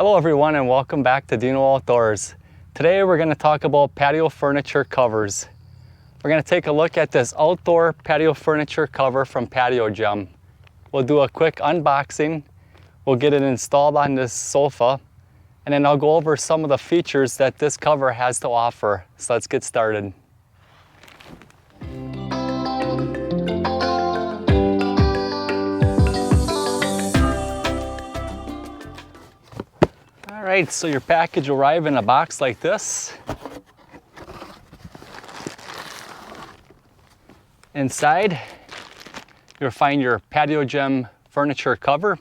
Hello everyone and welcome back to Deano Outdoors. Today we're going to talk about patio furniture covers. We're going to take a look at this outdoor patio furniture cover from PatioGem. We'll do a quick unboxing, we'll get it installed on this sofa, and then I'll go over some of the features that this cover has to offer. So let's get started. Alright, so your package will arrive in a box like this. Inside, you'll find your PatioGem furniture cover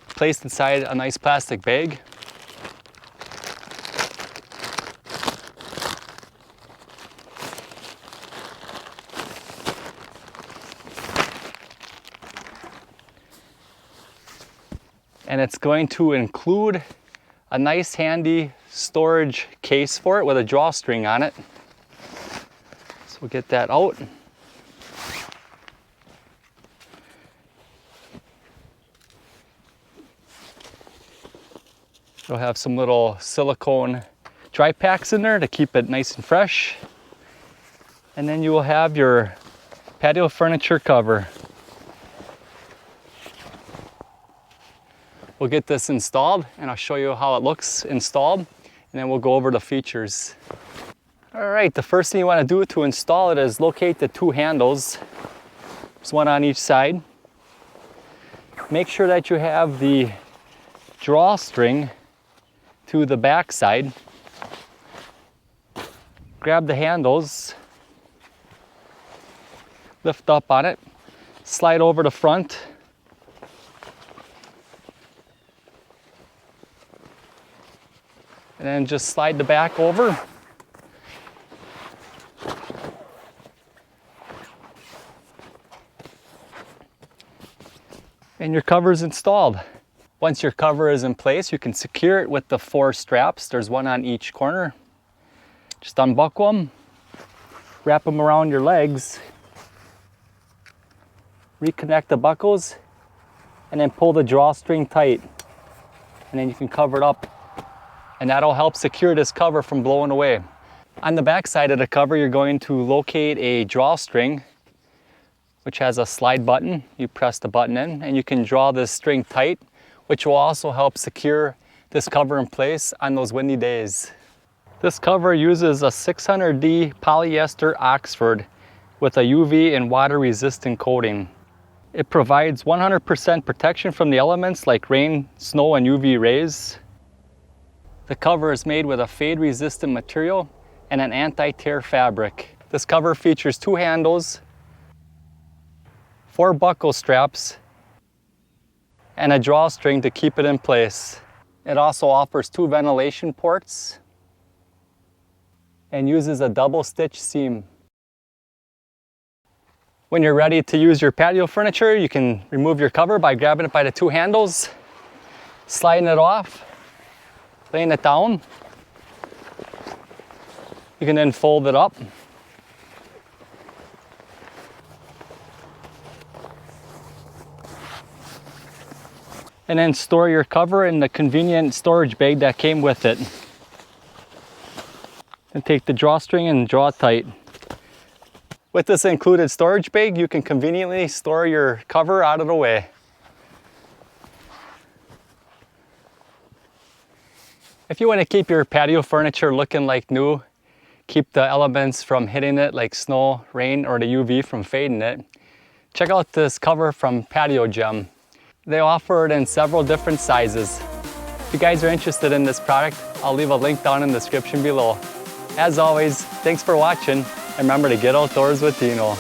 placed inside a nice plastic bag. And it's going to include a nice handy storage case for it with a drawstring on it. So we'll get that out. You'll have some little silicone dry packs in there to keep it nice and fresh. And then you will have your patio furniture cover. We'll get this installed and I'll show you how it looks installed, and then we'll go over the features. All right, the first thing you want to do to install it is locate the two handles. There's one on each side. Make sure that you have the drawstring to the back side. Grab the handles, lift up on it, slide over the front, and then just slide the back over. And your cover is installed. Once your cover is in place, you can secure it with the 4 straps. There's one on each corner. Just unbuckle them, wrap them around your legs, reconnect the buckles, and then pull the drawstring tight. And then you can cover it up, and that'll help secure this cover from blowing away. On the back side of the cover, you're going to locate a drawstring, which has a slide button. You press the button in, and you can draw this string tight, which will also help secure this cover in place on those windy days. This cover uses a 600D polyester Oxford with a UV and water resistant coating. It provides 100% protection from the elements like rain, snow, and UV rays. The cover is made with a fade resistant material and an anti-tear fabric. This cover features 2 handles, 4 buckle straps, and a drawstring to keep it in place. It also offers 2 ventilation ports and uses a double stitch seam. When you're ready to use your patio furniture, you can remove your cover by grabbing it by the 2 handles, sliding it off, laying it down. You can then fold it up. And then store your cover in the convenient storage bag that came with it. And take the drawstring and draw it tight. With this included storage bag, you can conveniently store your cover out of the way. If you want to keep your patio furniture looking like new, keep the elements from hitting it like snow, rain, or the UV from fading it, check out this cover from PatioGem. They offer it in several different sizes. If you guys are interested in this product, I'll leave a link down in the description below. As always, thanks for watching, and remember to get outdoors with Deano.